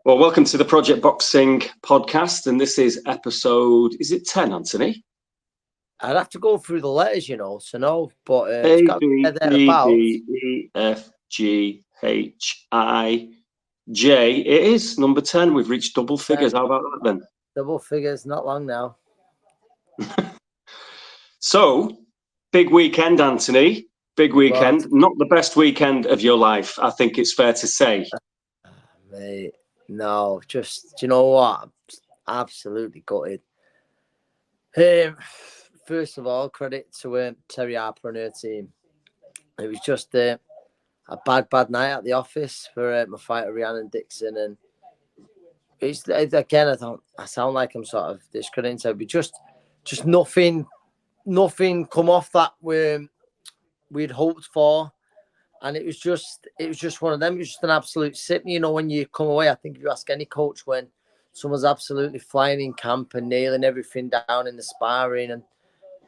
Well, welcome to the Project Boxing podcast, and this is episode, is it 10, Anthony? I'd have to go through the letters, to know, but A, B, C, D, E, F, G, H, I, J. It is number 10. We've reached double figures. How about that then? Double figures, not long now. So, big weekend, Anthony. Big weekend. What? Not the best weekend of your life, I think it's fair to say. Mate, no, just, do you know what? I'm absolutely gutted. First of all, credit to Terri Harper and her team. It was just a bad night at the office for my fighter, Rhiannon Dixon. And it's, again, I sound like I'm sort of discrediting her, but just nothing come off that we'd hoped for. And it was just one of them. It was just an absolute sickening. When you come away, I think if you ask any coach, when someone's absolutely flying in camp and nailing everything down in the sparring,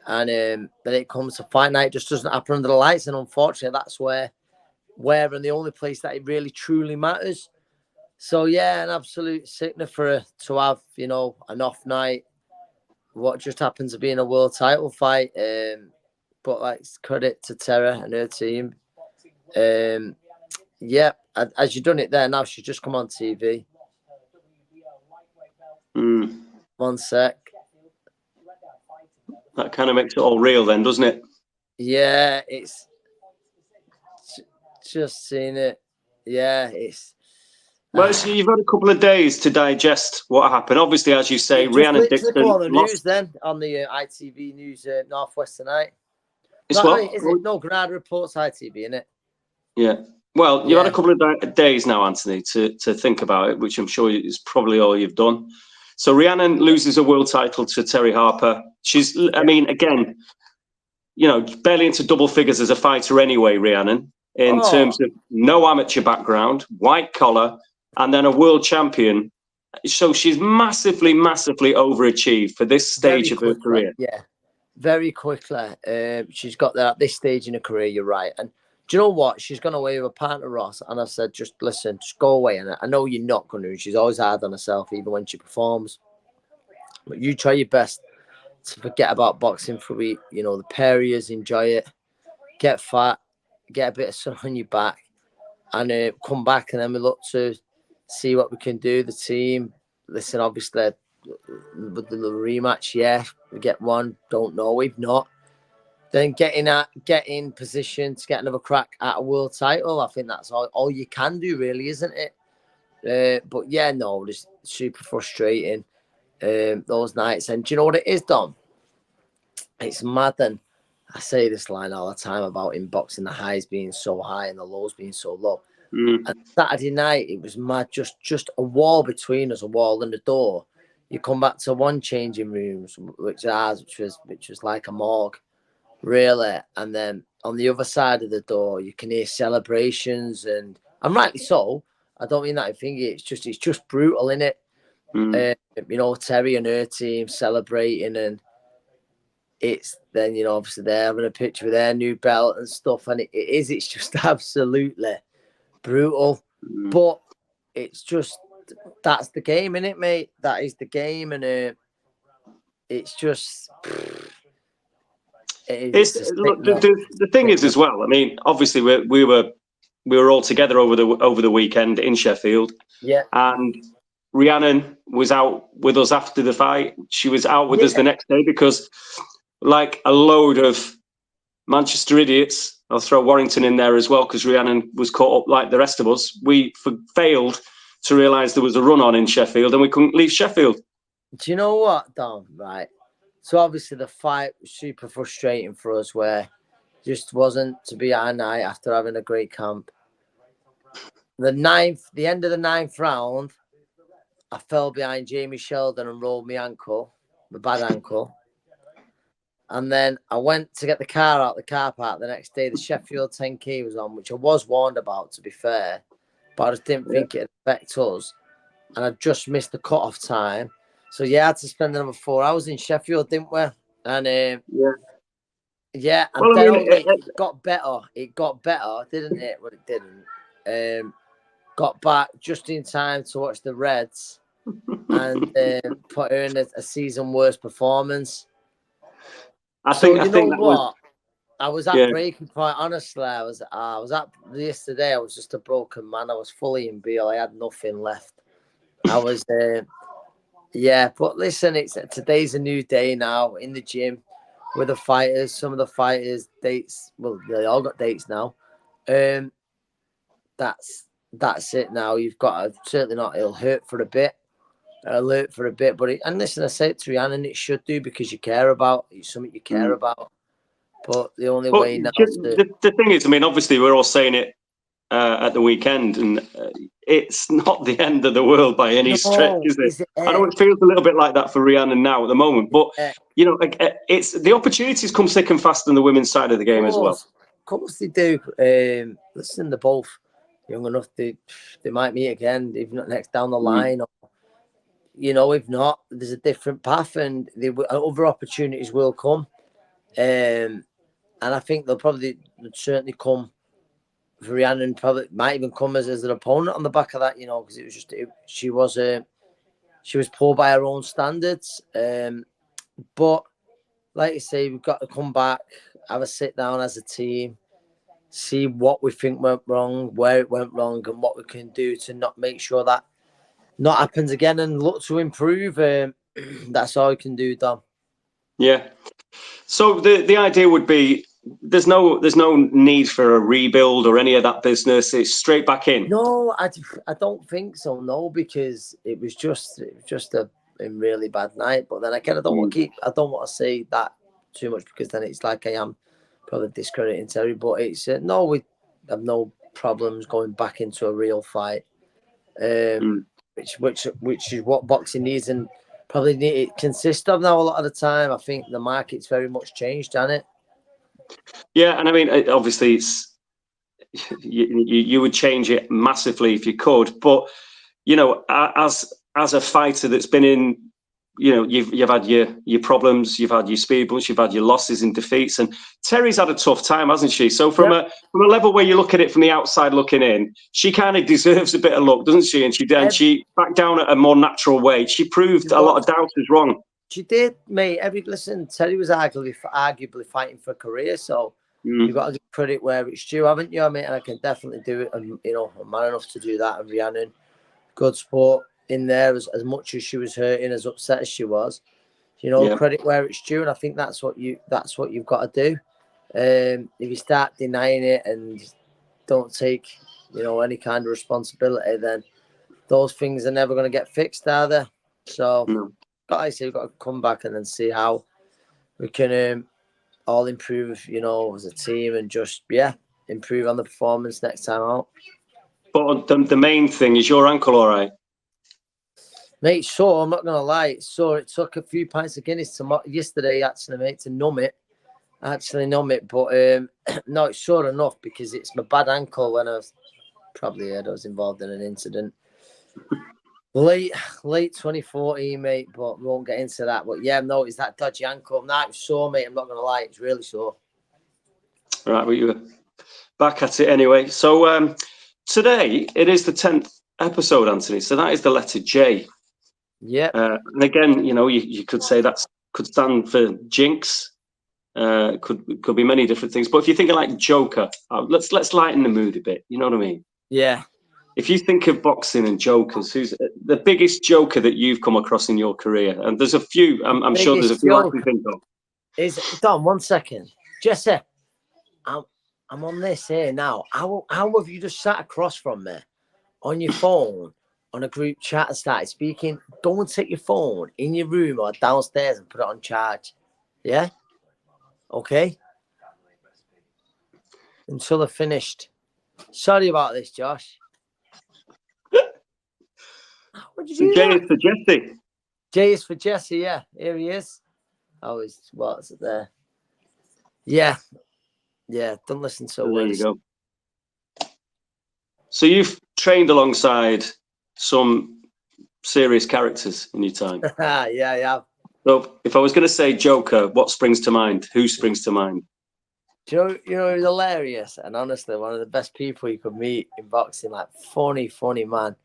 and then it comes to fight night, it just doesn't happen under the lights. And unfortunately, that's where and the only place that it really truly matters. So yeah, an absolute sickener for her to have, an off night. What just happened to be in a world title fight. But credit to Terri and her team. Yeah, as you've done it there now, she's just come on TV. One sec. That kind of makes it all real then, doesn't it? Yeah, it's just seen it. Yeah, it's... Well, so you've had a couple of days to digest what happened. Obviously, as you say, Rhiannon Dixon come on the news then, on the ITV News Northwest tonight. It's what? Is it? No, Granada Reports ITV, isn't it? Yeah. Well, you've had a couple of days now, Anthony, to think about it, which I'm sure is probably all you've done. So Rhiannon loses a world title to Terri Harper. She's, I mean, again, barely into double figures as a fighter anyway, Rhiannon, in terms of no amateur background, white collar, and then a world champion. So she's massively, massively overachieved for this stage of her career. Yeah, very quickly. She's got there at this stage in her career, you're right. And do you know what? She's gone away with her partner, Ross, and I said, just listen, just go away. And I know you're not going to. She's always hard on herself, even when she performs. But you try your best to forget about boxing for a week. The pair of yous, enjoy it, get fat, get a bit of sun on your back, and come back, and then we look to see what we can do. The team, listen, obviously, with the rematch, yeah, we get one, don't know, if not, then get in position to get another crack at a world title. I think that's all you can do, really, isn't it? But yeah, no, just super frustrating those nights. And do you know what it is, Dom? It's mad. And I say this line all the time about in boxing, the highs being so high and the lows being so low. And Saturday night, it was mad. Just a wall between us, a wall and a door. You come back to one changing rooms, which was like a morgue, really. And then on the other side of the door, you can hear celebrations, and rightly so. I don't mean that in finger. It's just brutal, innit? Terri and her team celebrating, and it's then obviously they're having a picture with their new belt and stuff, and it's just absolutely brutal. But it's just, that's the game, innit, mate? That is the game, and it's just... The thing is as well. I mean, obviously we were all together over the weekend in Sheffield. Yeah. And Rhiannon was out with us after the fight. She was out with us the next day because, like a load of Manchester idiots, I'll throw Warrington in there as well because Rhiannon was caught up like the rest of us. We failed to realise there was a run on in Sheffield and we couldn't leave Sheffield. Do you know what, Dom? Right. So obviously the fight was super frustrating for us, where just wasn't to be our night after having a great camp. The end of the ninth round, I fell behind Jamie Sheldon and rolled my bad ankle. And then I went to get the car out the car park the next day. The Sheffield 10K was on, which I was warned about, to be fair, but I just didn't think it'd affect us. And I just missed the cut-off time. So, yeah, I had to spend another 4 hours in Sheffield, didn't we? And, and then it got better. It got better, didn't it? Well, it didn't. got back just in time to watch the Reds and put her in a season worst performance. I think what? was, I was at breaking point. Honestly, I was at yesterday. I was just a broken man. I was fully in Beale. I had nothing left. I was but listen, today's a new day now in the gym with the fighters. Some of the fighters dates. Well, they all got dates now. That's it now. You've got to certainly not. It'll hurt for a bit. But and listen, I say it to Rhiannon, it should do because you care about. It's something you care about. But the only way now. The thing is, I mean, obviously, we're all saying it at the weekend, and it's not the end of the world by any stretch, is it? I know it feels a little bit like that for Rhiannon now at the moment, but you know, it's the opportunities come thick and fast on the women's side of the game as well. Of course they do. Listen, they're both young enough. They might meet again, if not next down the line, or you know, if not, there's a different path, and other opportunities will come. And I think they'll certainly come. Rhiannon probably might even come as an opponent on the back of that, you know, because it was just she was poor by her own standards. But like you say, we've got to come back, have a sit down as a team, see what we think went wrong, where it went wrong, and what we can do to not make sure that not happens again, and look to improve. That's all we can do, Dom. Yeah. So the idea would be there's no need for a rebuild or any of that business. It's straight back in. No, I don't think so. No, because it was just a really bad night. But then again, I don't want to say that too much because then it's like I am probably discrediting Terri. But it's no, we have no problems going back into a real fight. Which is what boxing needs and probably it consists of now a lot of the time. I think the market's very much changed, hasn't it? Yeah, and I mean, obviously, it's you would change it massively if you could, but you know, as a fighter that's been in, you know, you've had your problems, you've had your speed bumps, you've had your losses and defeats, and Terri's had a tough time, hasn't she? So from a level where you look at it from the outside looking in, she kind of deserves a bit of luck, doesn't she? And she backed down at a more natural way. She proved a lot of doubters wrong. She did, mate. Listen, Terri was arguably fighting for a career, so you've got to give credit where it's due, haven't you? I mean, I can definitely do it, and you know, I'm man enough to do that. And Rhiannon, good sport in there, as much as she was hurting, as upset as she was, you know, credit where it's due, and I think that's what you've got to do. If you start denying it and don't take, you know, any kind of responsibility, then those things are never going to get fixed, are they? So, I say we've got to come back and then see how we can all improve, you know, as a team, and just improve on the performance next time out. But the main thing is your ankle, all right? Mate, I'm not going to lie. It took a few pints of Guinness yesterday, actually, mate, to numb it. But no, it's sore enough because it's my bad ankle when I was involved in an incident. Late 2014, mate, but we won't get into that. But yeah, no, it's that dodgy ankle. Nah, it's sore, mate. I'm not going to lie. It's really sore. Right, well, you were back at it anyway. So today, it is the 10th episode, Anthony. So that is the letter J. Yeah. And again, you know, you could say that could stand for jinx. Could be many different things. But if you're thinking like Joker, let's lighten the mood a bit. You know what I mean? Yeah. If you think of boxing and jokers, who's the biggest joker that you've come across in your carear? And there's a few. I'm sure there's a few I can think of. Don, 1 second, Jesse. I'm on this here now. How have you just sat across from me on your phone on a group chat and started speaking? Go and take your phone in your room or downstairs and put it on charge. Yeah. Okay. Until they're finished. Sorry about this, Josh. What did you do? J is for Jesse. J is for Jesse, yeah. Here he is. What's it there? Yeah. Yeah, don't listen so well. There you go. So you've trained alongside some serious characters in your time. Yeah. So if I was going to say Joker, what springs to mind? Who springs to mind? You know, he was hilarious and honestly one of the best people you could meet in boxing. Like funny man,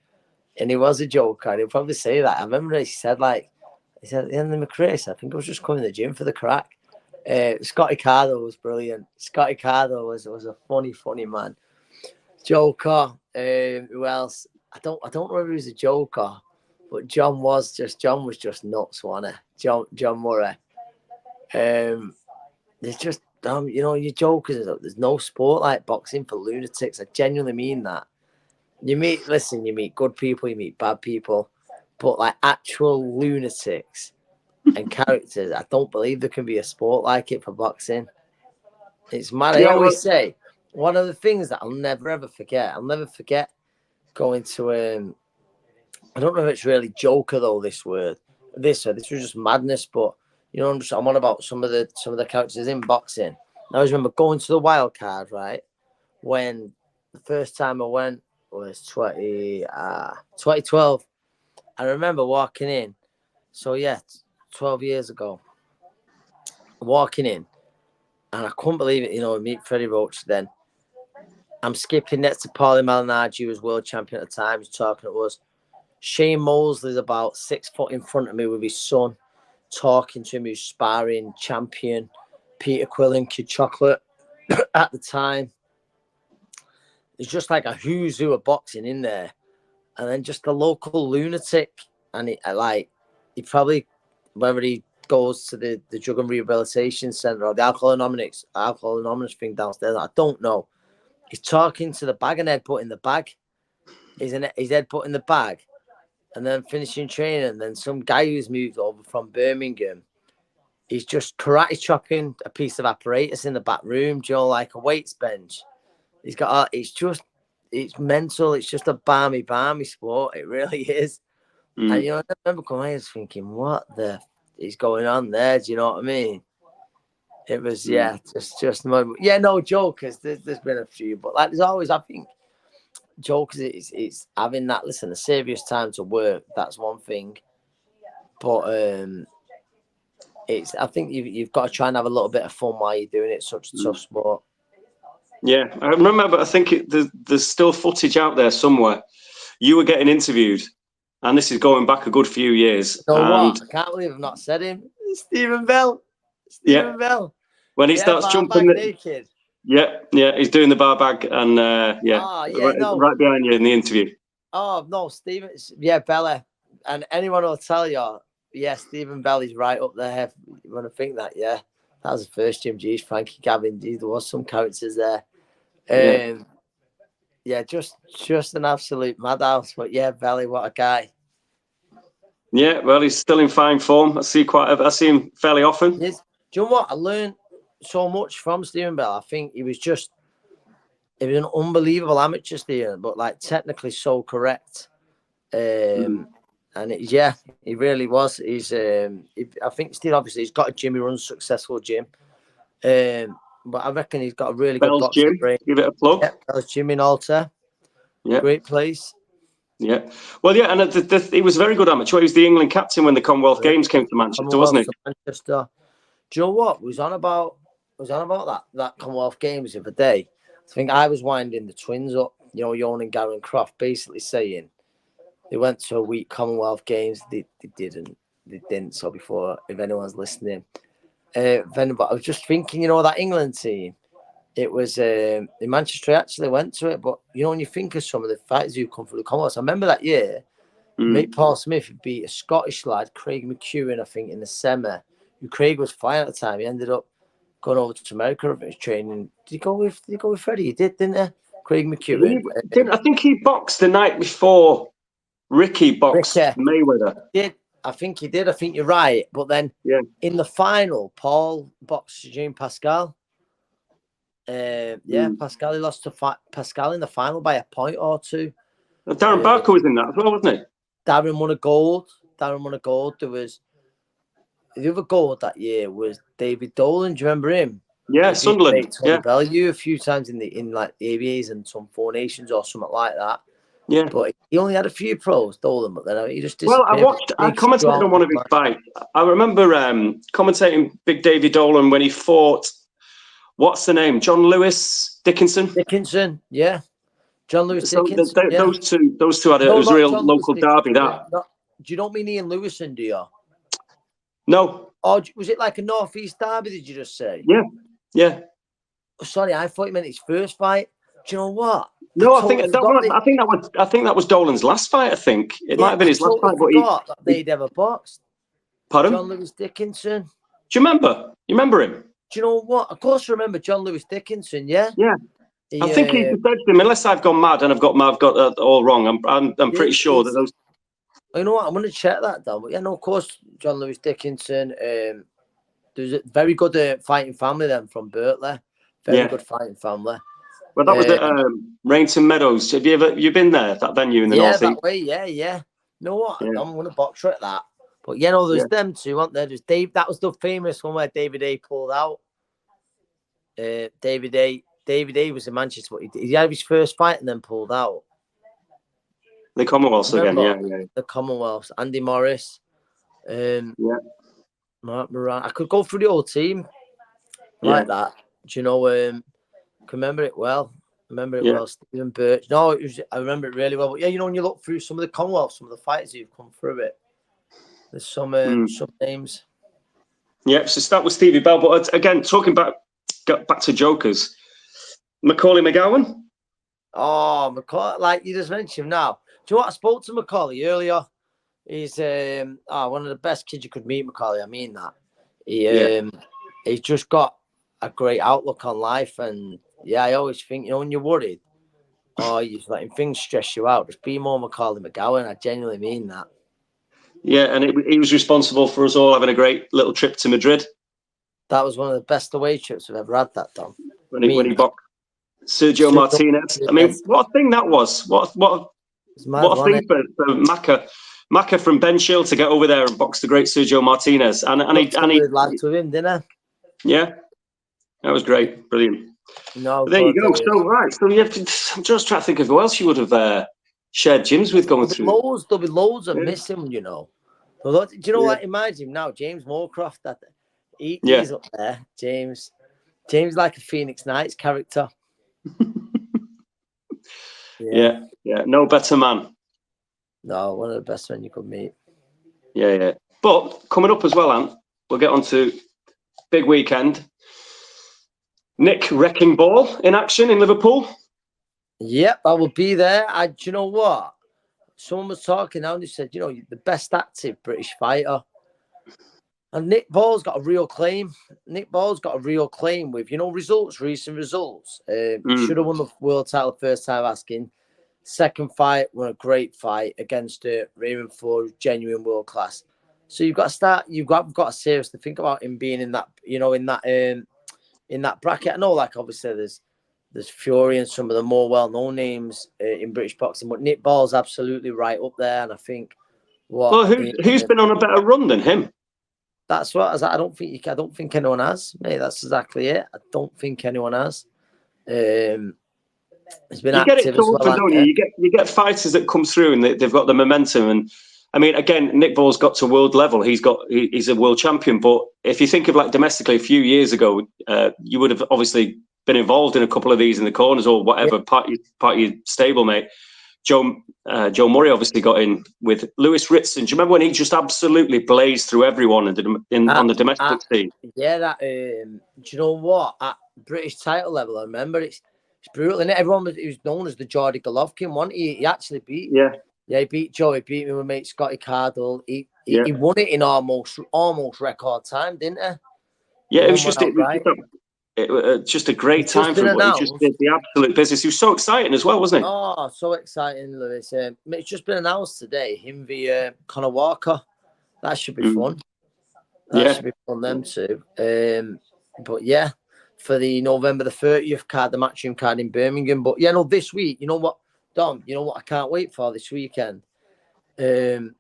and he was a joker. And he'll probably say that. I remember he said at the end of my career, I think I was just coming to the gym for the crack. Scotty Cardo was brilliant. Scotty Cardo was a funny man. Joker. Who else? I don't know if he was a joker, but John was just nuts, wasn't he? John Murray. There's just you know, you jokers. There's no sport like boxing for lunatics. I genuinely mean that. You meet good people, you meet bad people, but like actual lunatics and characters, I don't believe there can be a sport like it for boxing. It's mad. I always say one of the things that I'll never ever forget. I'll never forget going to I don't know if it's really joker though. This was just madness. But you know, I'm on about some of the characters in boxing. I always remember going to the wild card, right? When the first time I went was 2012. I remember walking in. So yeah, 12 years ago, walking in, and I couldn't believe it. You know, meet Freddie Roach. Then I'm skipping next to Paulie Malignaggi, who was world champion at the time. He's talking to us. Shane Mosley's about 6 foot in front of me with his son, talking to him, who's sparring champion Peter Quillen, Kid Chocolate at the time. It's just like a who's who of boxing in there. And then just the local lunatic. And he probably, whether he goes to the drug and rehabilitation centre or the alcohol anonymous thing downstairs, I don't know. He's talking to the bag and headbutt in the bag. He's headbutt in the bag. And then finishing training. And then some guy who's moved over from Birmingham, he's just karate chopping a piece of apparatus in the back room, like a weights bench. He's got, it's mental. It's just a balmy sport. It really is. And, you know, I remember coming here thinking, what the is going on there? Do you know what I mean? It was, just no jokers. There's been a few, but like there's always, I think, jokers, it's having that, listen, a serious time to work. That's one thing. But, I think you've got to try and have a little bit of fun while you're doing it. Such a tough sport. Yeah, I remember. I think there's still footage out there somewhere. You were getting interviewed, and this is going back a good few years. What? I can't believe I've not said him. Stephen Bell. Bell. When he starts jumping naked. Yeah, he's doing the bar bag, and right behind you in the interview. Oh no, Stephen. Yeah, Bella, and anyone will tell you. Yeah, Stephen Bell is right up there. You want to think that? Yeah, that was the first Jim G's, Frankie Gavin. There was some characters there. Just an absolute madhouse. But yeah, Belly, what a guy. Yeah, well, he's still in fine form. I see him fairly often. Yes. Do you know what? I learned so much from Stephen Bell. I think he was an unbelievable amateur steer, but like technically so correct. And he really was. He's I think still obviously he's got a gym. He runs a successful gym. But I reckon he's got a really good boxing brain. Give it a plug. Yeah, Bell's Gym in Alta. Yeah, great place. Yeah, well, yeah, and he was a very good amateur. He was the England captain when the Commonwealth Games came to Manchester, wasn't he? Manchester. Do you know what was on about that Commonwealth Games the other day? I think I was winding the twins up. You know, Yon and Garen Croft, basically saying they went to a week Commonwealth Games. They didn't. So before, if anyone's listening, but I was just thinking, you know, that England team. It was in Manchester. I actually went to it, but you know, when you think of some of the fighters who come from the Commonwealth, I remember that year, mate, Paul Smith beat a Scottish lad, Craig McEwen, I think, in the semi. Craig was flying at the time. He ended up going over to America for his training. Did he go with Freddie? He did, didn't he? Craig McEwen. I think he boxed the night before Ricky boxed Mayweather. I think he did. I think you're right. But then in the final, Paul boxed Jean Pascal. Pascal, he lost to Pascal in the final by a point or two. Darren Barker was in that as well, wasn't he? Darren won a gold. There was the other gold that year was David Dolan. Do you remember him? Yeah, Sunderland. Tony Bellew a few times in like ABAs and some Four Nations or something like that. Yeah, but he only had a few pros, Dolan, but then he just disappeared. Well, I commentated on one of his fights. I remember commentating Big David Dolan when he fought what's the name? John Lewis Dickinson. Dickinson, yeah. John Lewis So Dickinson, yeah. those two had it No, was a not real John local Lewis derby. Dickinson. That Do you not mean Ian Lewison, do you? no, Or was it like a North-East derby, did you just say? yeah. Oh, sorry, I thought you meant his first fight. Do you know what? No, I totally think that forgot was. I think that was Dolan's last fight. I think it might have been I his last totally fight. But forgot that they'd ever boxed. pardon? John Lewis Dickinson. Do you remember? You remember him? Do you know what? Of course, I remember John Lewis Dickinson. Yeah. Yeah. I think he's the him. Unless I've gone mad and I've got all wrong. I'm pretty sure that those. You know what? I'm going to check that down. But yeah, no, of course, John Lewis Dickinson. There's a very good fighting family then from Berkeley. Very good fighting family. Well, that was at Rainton Meadows. Have you been there? That venue in the north? Yeah, that way. Yeah. You know what? Yeah. I'm going to box at that. But yeah, no, there's them two, weren't there? There's Dave. That was the famous one where David A pulled out. David A was in Manchester, but he had his first fight and then pulled out. The Commonwealth again, yeah. The Commonwealth. Andy Morris. Mark Moran. I could go through the whole team like that. Do you know? Can remember it well. Well. Stephen Birch. No, I remember it really well. But yeah, you know, when you look through some of the Commonwealth, some of the fighters who've come through it, there's some names. Yeah, so start with Stevie Bell. But again, talking back to Jokers, Macaulay McGowan. Oh, Macaulay, like you just mentioned now. Do you know what? I spoke to Macaulay earlier. He's one of the best kids you could meet, Macaulay. I mean that. He's just got a great outlook on life. And yeah, I always think, you know, when you're worried or you're letting things stress you out, just be more Macaulay McGowan. I genuinely mean that. Yeah, and he was responsible for us all having a great little trip to Madrid. That was one of the best away trips I've ever had, that, Tom. When he boxed Sergio Martinez. I mean, what a thing that was. What a thing for Macca from Ben Shield to get over there and box the great Sergio Martinez. And he lads with him, didn't he? Yeah. That was great. Brilliant. No, there you go. So you have to, I'm just trying to think of who else you would have shared gyms with going through. There'll be loads of missing, you know. Do you know what? Imagine now, James Moorcroft, he's up there. James like a Phoenix Knights character. Yeah. No better man. No, one of the best men you could meet. Yeah. But coming up as well, Ant, we'll get on to big weekend. Nick Wrecking Ball in action in Liverpool. Yep, I will be there. Do you know what? Someone was talking now and they said, you know, the best active British fighter. And Nick Ball's got a real claim. With, you know, recent results. Should have won the world title first time asking. Second fight, won a great fight against Raymond Ford, genuine world class. So you've got to seriously think about him being in that, you know, in that bracket. I know, like, obviously there's Fury and some of the more well-known names in British boxing, but Nick Ball's absolutely right up there. And I think who's been on a better run than him? That's what I don't think anyone has, mate. That's exactly it. I don't think anyone has. It's been active as well, don't you? You get fighters that come through and they've got the momentum. And I mean, again, Nick Ball's got to world level. He's a world champion. But if you think of like domestically, a few years ago, you would have obviously been involved in a couple of these in the corners or whatever part of your stable, mate. Joe Murray obviously got in with Lewis Ritson. Do you remember when he just absolutely blazed through everyone on the domestic scene? Yeah, do you know what? At British title level, I remember it's brutal. And everyone was known as the Geordie Golovkin one. He actually beat. Yeah, he beat Joe. He beat me with mate Scotty Cardle. He won it in almost record time, didn't he? Yeah, it was just a great time for him. He just did the absolute business. He was so exciting as well, wasn't he? Oh, so exciting, Lewis. It's just been announced today. Him v Conor Walker. That should be fun. That should be fun, them two. But yeah, for the November the 30th card, the Matchroom card in Birmingham. But yeah, no, this week, you know what, Dom, you know what I can't wait for this weekend? I'm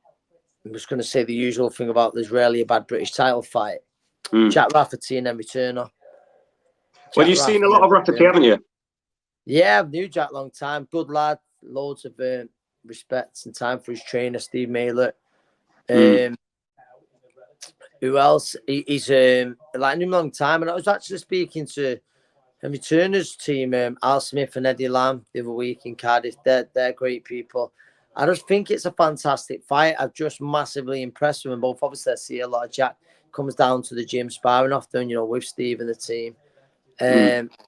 just going to say the usual thing about there's rarely a bad British title fight. Jack Rafferty and Henry Turner. Well, you've seen a lot of Rafferty, haven't you? Yeah, I've knew Jack a long time. Good lad. Loads of respect and time for his trainer, Steve Maylett. Who else? He's like, I knew him a long time. And I was actually speaking to And returners team, Al Smith and Eddie Lamb the other week in Cardiff, they're great people. I just think it's a fantastic fight. I'm just massively impressed with them both. Obviously, I see a lot of Jack comes down to the gym sparring often, with Steve and the team.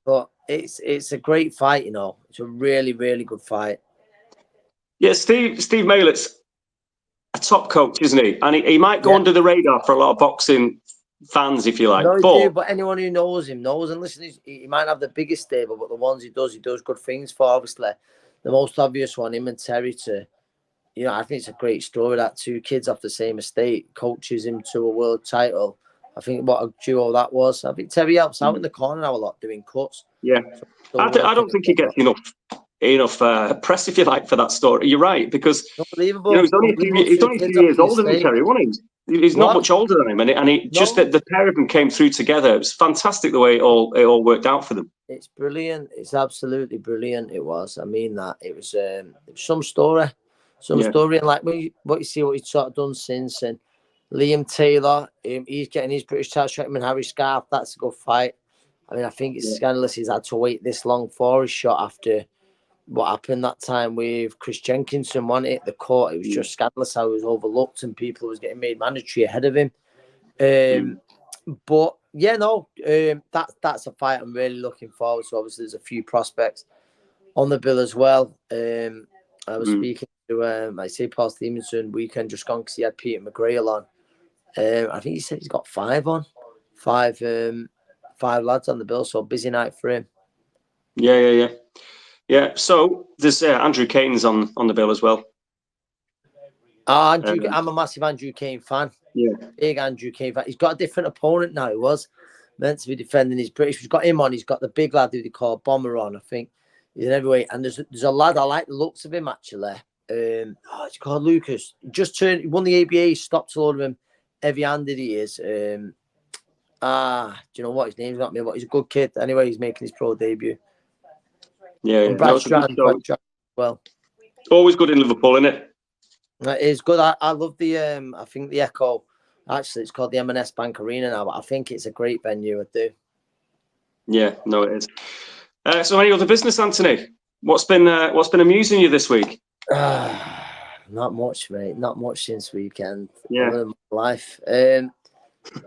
But it's a great fight, It's a really, really good fight. Yeah, Steve Mailett's a top coach, isn't he? And he might go under the radar for a lot of boxing fans, if you like. No, he do, but anyone who knows him knows. And listen, he might not have the biggest stable, but the ones he does good things for. Obviously, the most obvious one, him and Terri I think it's a great story that two kids off the same estate coaches him to a world title. I think what a duo that was. I think Terri helps out in the corner now a lot doing cuts. Yeah, I don't think he gets enough press, if you like, for that story. You're right, because unbelievable. He's only a few years older than Terri, wasn't he? He's not much older than him, and just that the pair of them came through together. It was fantastic the way it all worked out for them. It's brilliant. It's absolutely brilliant. It was. I mean that it was some story. Story, and like what you see, what he's sort of done since, and Liam Taylor, he's getting his British title shot, and Harry Scarf. That's a good fight. I mean, I think it's scandalous he's had to wait this long for his shot after what happened that time with Chris Jenkinson. Won it the court. It was just scandalous how he was overlooked and people was getting made mandatory ahead of him. But yeah, that's a fight I'm really looking forward to. Obviously, there's a few prospects on the bill as well. I was speaking to I say Paul Stevenson weekend just gone because he had Peter McGrail on. I think he said he's got five lads on the bill, so busy night for him. Yeah. So there's Andrew Kane's on the bill as well. Andrew, I'm a massive Andrew Kane fan. Yeah, big Andrew Kane fan. He's got a different opponent now. He was meant to be defending his British. He's got him on. He's got the big lad who they call Bomber on. I think he's an heavyweight. And there's a lad I like the looks of him actually. It's called Lucas. He won the ABA. He stopped a lot of him. Heavy-handed he is. Do you know what his name's not me? But he's a good kid. Anyway, he's making his pro debut. Yeah. Brad Stratton, well, always good in Liverpool, isn't it? It is good. I love the I think the Echo. Actually, it's called the M&S Bank Arena now, but I think it's a great venue. I do. Yeah, no, it is. So, any other business, Anthony? What's been amusing you this week? Not much, mate. Not much since weekend. Yeah. Life. You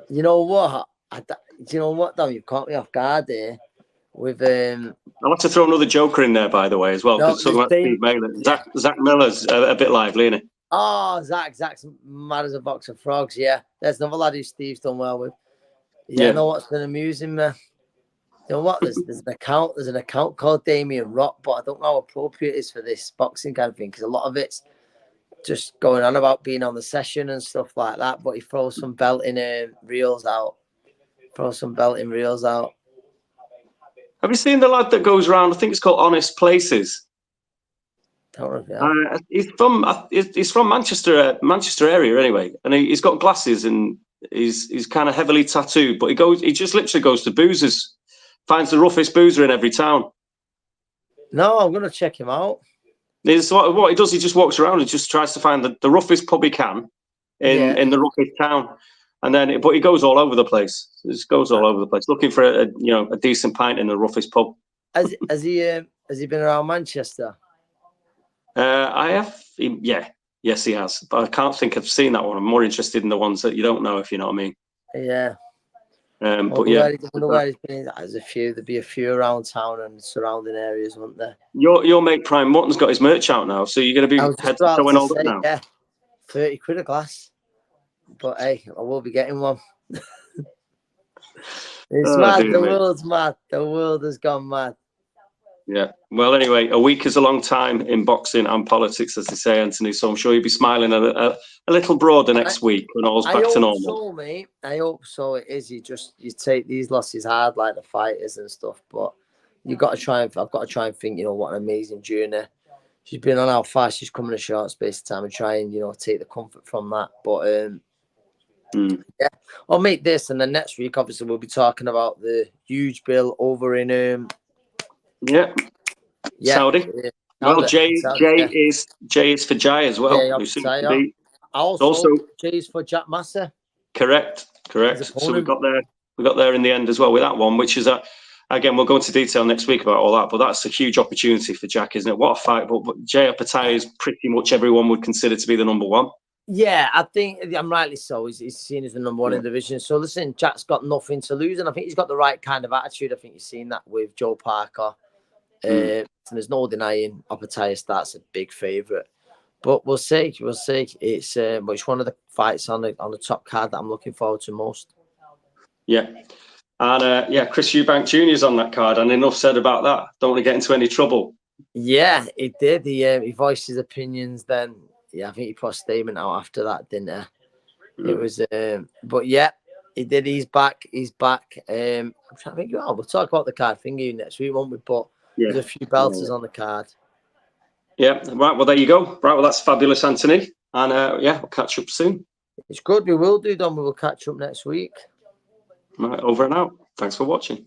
know what? Dom? You've caught me off guard here. With I'll have to throw another joker in there, by the way, as well. Because talking about Steve Mailer, Zach Miller's a bit lively, isn't he? Oh, Zach's mad as a box of frogs. Yeah, there's another lad who Steve's done well with. Yeah, you know what's been amusing me? You know what? There's an account called Damien Rock, but I don't know how appropriate it is for this boxing kind of thing because a lot of it's just going on about being on the session and stuff like that. But he throws some belting reels out. Have you seen the lad that goes around? I think it's called Honest Places. He's from Manchester area anyway, and he's got glasses and he's kind of heavily tattooed. But he just literally goes to boozers, finds the roughest boozer in every town. No, I'm gonna check him out. What he does, he just walks around and just tries to find the roughest pub he can in the roughest town, and then but he goes all over the place. He just goes all over the place looking for a decent pint in the roughest pub. Has he been around Manchester? I have, yes, he has. But I can't think I've seen that one. I'm more interested in the ones that you don't know, if you know what I mean. Yeah. But yeah, where he's been. There'd be a few around town and surrounding areas, wouldn't there? Your mate Prime Mutton's got his merch out now, so you're going to be throwing all that now. Yeah, 30 quid a glass. But hey, I will be getting one. It's mad. The world's mad. The world has gone mad. Yeah. Well, anyway, a week is a long time in boxing and politics, as they say, Anthony. So I'm sure you'll be smiling a little broader next week when all's back to normal. So, mate. I hope so. It is. You take these losses hard, like the fighters and stuff. But I've got to try and think. What an amazing journey she's been on. How fast she's come in a short space of time, and try and take the comfort from that. But yeah, I'll make this, and then next week, obviously, we'll be talking about the huge bill over in Saudi. Well, Jay is for Jai as well. Yeah, also Jay is for Jack Massa. Correct. So we got there in the end as well with that one, which is a again, we'll go into detail next week about all that, but that's a huge opportunity for Jack, isn't it? What a fight. But Jay Pattaya is pretty much everyone would consider to be the number one. Yeah, I think I'm rightly so. He's seen as the number one in the division. So listen, Jack's got nothing to lose, and I think he's got the right kind of attitude. I think you've seen that with Joe Parker. And there's no denying Pattaya starts a big favourite. But we'll see. We'll see. It's one of the fights on the top card that I'm looking forward to most. Yeah. And Chris Eubank Jr. is on that card, and enough said about that. Don't want to get into any trouble. Yeah, he did. He voiced his opinions then. Yeah, I think he put a statement out after that, didn't he? It was, but yeah, he did. He's back. He's back. I'm trying to think. We'll talk about the card thing next week, won't we? But there's a few belters on the card. Yeah. Right. Well, there you go. Right. Well, that's fabulous, Anthony. And we'll catch up soon. It's good. We will do, Don. We will catch up next week. Right. Over and out. Thanks for watching.